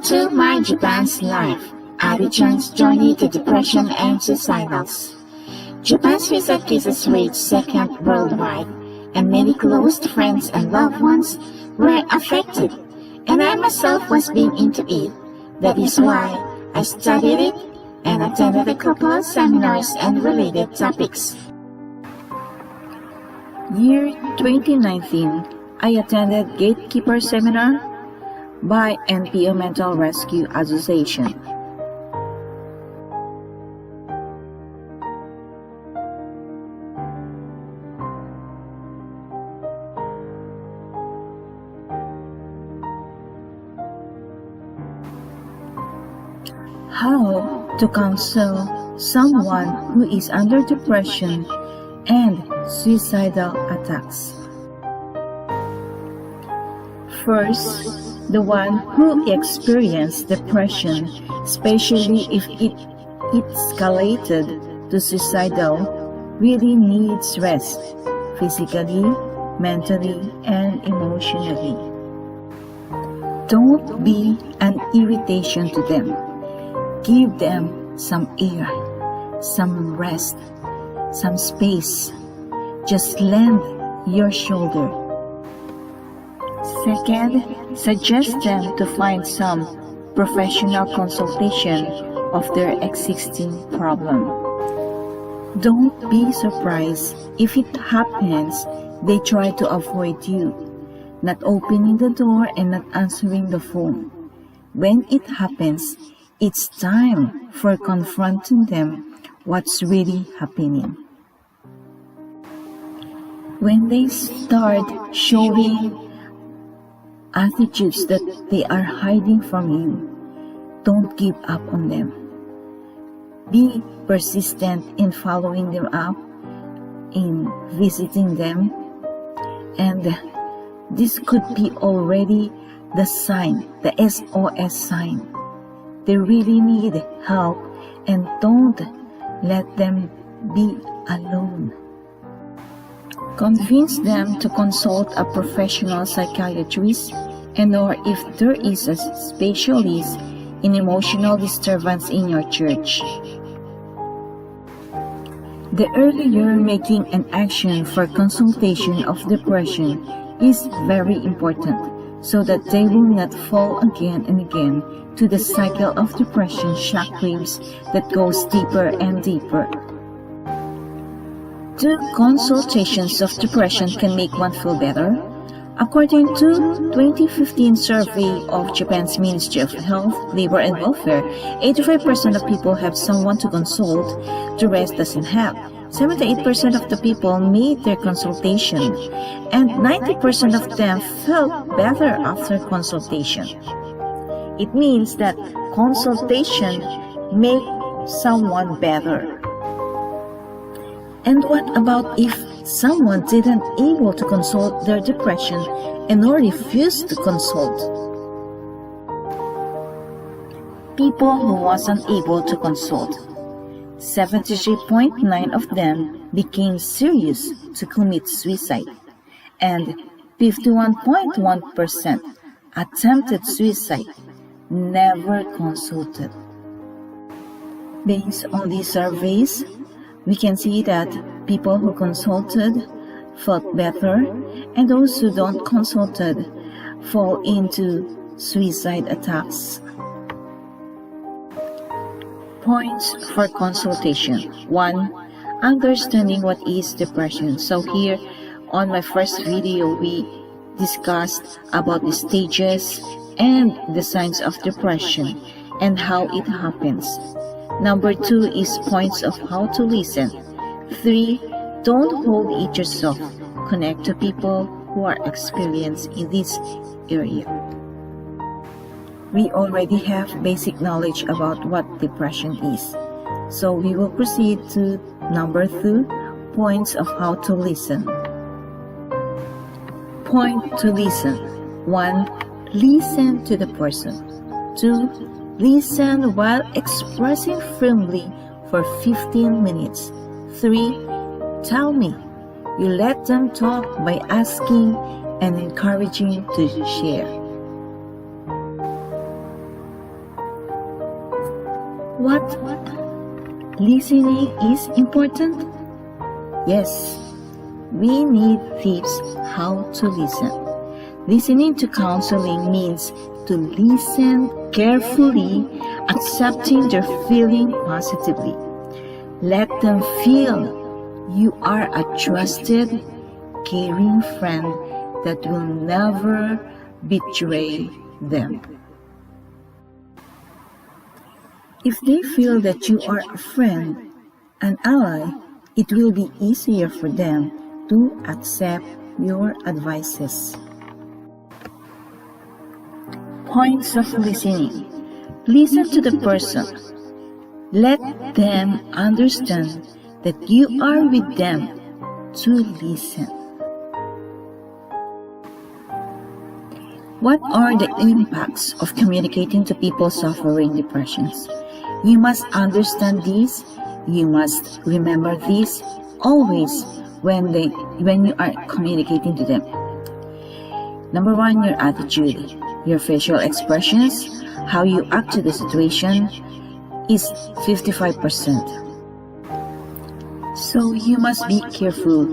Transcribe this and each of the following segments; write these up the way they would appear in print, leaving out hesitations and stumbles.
Welcome to My Japan's Life, Adechan's journey to depression and suicidals. Japan's suicide cases raged second worldwide, and many close friends and loved ones were affected, and I myself was being into it. That is why I studied it and attended a couple of seminars and related topics. Year 2019, I attended Gatekeeper Seminar by NPO Mental Rescue Association. How to counsel someone who is under depression and suicidal attacks. First, the one who experienced depression, especially if it escalated to suicidal, really needs rest, physically, mentally, and emotionally. Don't be an irritation to them. Give them some air, some rest, some space. Just lend your shoulder. Second, suggest them to find some professional consultation of their existing problem. Don't be surprised if it happens they try to avoid you, not opening the door and not answering the phone. When it happens, it's time for confronting them what's really happening. When they start showing attitudes that they are hiding from you, don't give up on them. Be persistent in following them up, in visiting them, and this could be already the sign, the SOS sign. They really need help, and don't let them be alone. Convince them to consult a professional psychiatrist and or if there is a specialist in emotional disturbance in your church. The earlier making an action for consultation of depression is very important so that they will not fall again and again to the cycle of depression shockwaves that goes deeper and deeper. 2 consultations of depression can make one feel better. According to 2015 survey of Japan's Ministry of Health, Labor and Welfare, 85% of people have someone to consult, the rest doesn't have. 78% of the people made their consultation, and 90% of them felt better after consultation. It means that consultation makes someone better. And what about if someone didn't able to consult their depression and or refused to consult? People who wasn't able to consult, 73.9% of them became serious to commit suicide, and 51.1% attempted suicide, never consulted. Based on these surveys, we can see that people who consulted felt better, and those who don't consulted fall into suicide attacks. Points for consultation. 1. Understanding what is depression. So here on my first video, we discussed about the stages and the signs of depression and how it happens. Number 2 is points of how to listen. 3. Don't hold it yourself. Connect to people who are experienced in this area. We already have basic knowledge about what depression is. So we will proceed to number 2, points of how to listen. Point to listen. 1. Listen to the person. 2. Listen while expressing firmly for 15 minutes. 3. Tell me. You let them talk by asking and encouraging to share. What? Listening is important? Yes, we need tips how to listen. Listening to counseling means to listen carefully, accepting their feeling positively. Let them feel you are a trusted, caring friend that will never betray them. If they feel that you are a friend, an ally, it will be easier for them to accept your advices. Points of listening. Listen to the person. Let them understand that you are with them to listen. What are the impacts of communicating to people suffering depressions? You must understand this. You must remember this always when you are communicating to them. Number 1, your attitude, your facial expressions, how you act to the situation is 55%. So you must be careful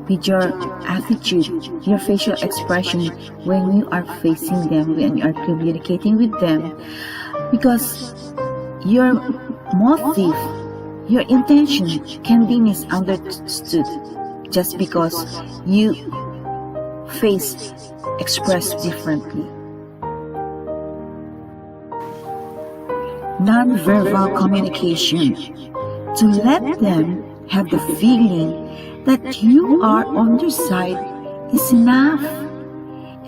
with your attitude, your facial expression when you are facing them, when you are communicating with them, because your motive, your intention can be misunderstood just because you face expressed differently. Non-verbal communication, to let them have the feeling that you are on their side is enough,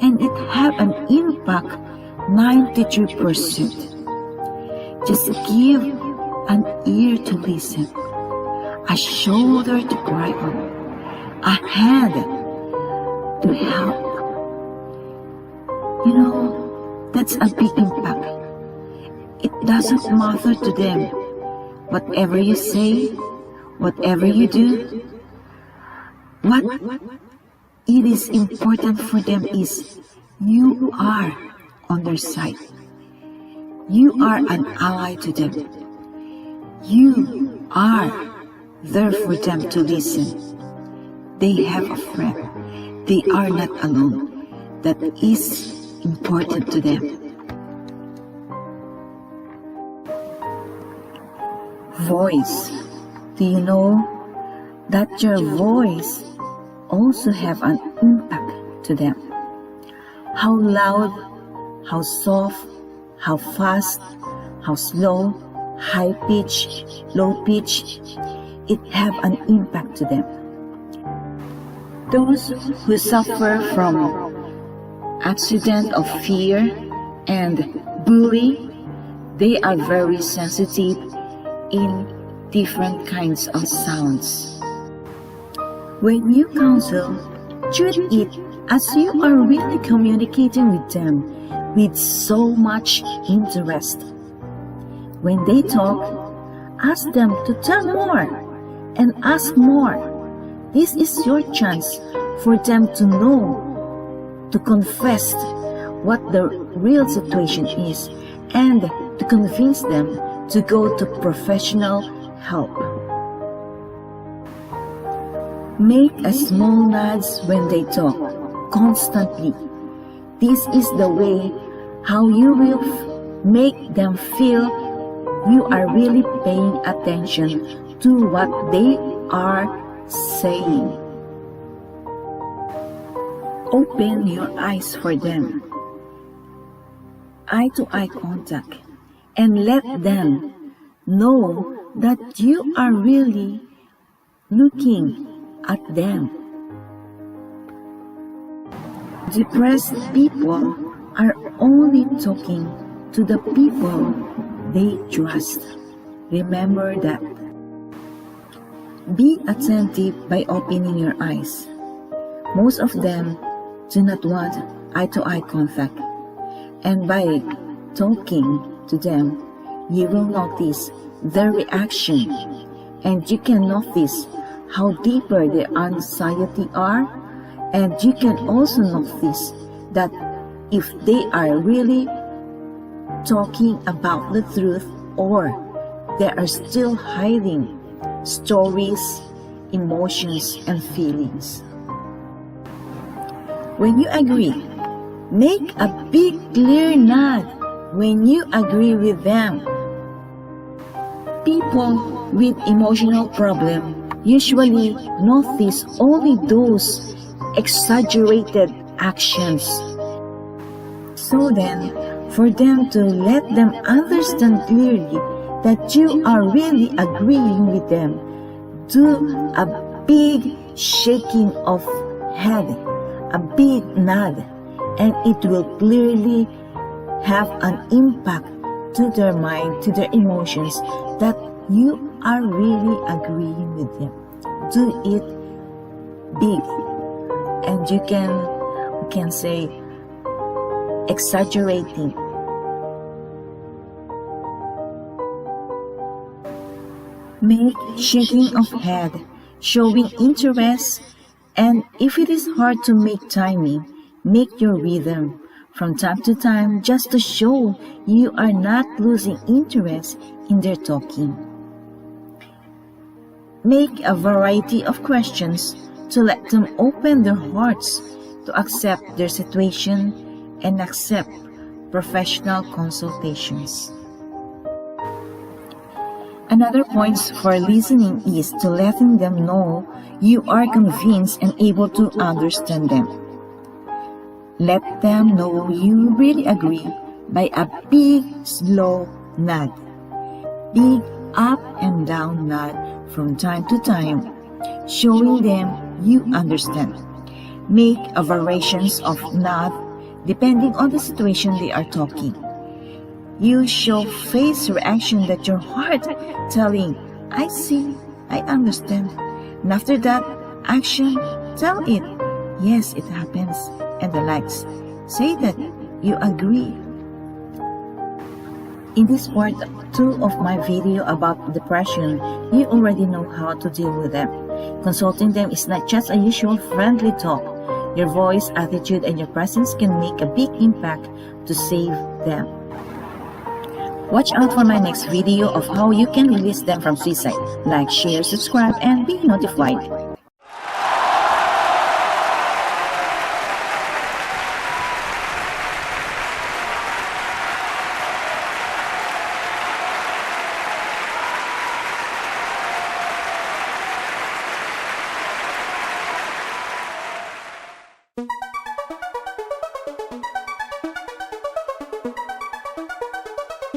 and it have an impact 93%. Just give an ear to listen, a shoulder to cry on, a hand to help. That's a big impact. It doesn't matter to them whatever you say, whatever you do. What it is important for them is you are on their side. You are an ally to them. You are there for them to listen. They have a friend. They are not alone. That is important to them. Voice. Do you know that your voice also have an impact to them? How loud, how soft, how fast, how slow, high pitch, low pitch, it have an impact to them. Those who suffer from accident of fear and bully, they are very sensitive in different kinds of sounds. When you counsel, treat it as you are really communicating with them with so much interest. When they talk, ask them to tell more and ask more. This is your chance for them to know, to confess what the real situation is, and to convince them to go to professional help. Make a small nods when they talk, constantly. This is the way how you will make them feel you are really paying attention to what they are saying. Open your eyes for them, eye-to-eye contact, and let them know that you are really looking at them. Depressed people are only talking to the people they trust. Remember that. Be attentive by opening your eyes. Most of them do not want eye-to-eye contact, and by talking to them, you will notice their reaction, and you can notice how deeper their anxiety are, and you can also notice that if they are really talking about the truth or they are still hiding stories, emotions, and feelings. When you agree, make a big clear nod when you agree with them. People with emotional problems usually notice only those exaggerated actions. So then, for them to let them understand clearly that you are really agreeing with them, do a big shaking of head, a big nod, and it will clearly have an impact to their mind, to their emotions, that you are really agreeing with them. Do it big, and you can say exaggerating. Make shaking of head, showing interest, and if it is hard to make timing, make your rhythm from time to time just to show you are not losing interest in their talking. Make a variety of questions to let them open their hearts to accept their situation and accept professional consultations. Another point for listening is to letting them know you are convinced and able to understand them. Let them know you really agree by a big, slow nod. Big up and down nod from time to time, showing them you understand. Make a variations of nod depending on the situation they are talking. You show face reaction that your heart telling, I see, I understand. And after that, action, tell it, yes, it happens, and the likes. Say that you agree. In this part 2 of my video about depression, you already know how to deal with them. Consulting them is not just a usual friendly talk. Your voice, attitude, and your presence can make a big impact to save them. Watch out for my next video of how you can release them from suicide. Like, share, subscribe, and be notified.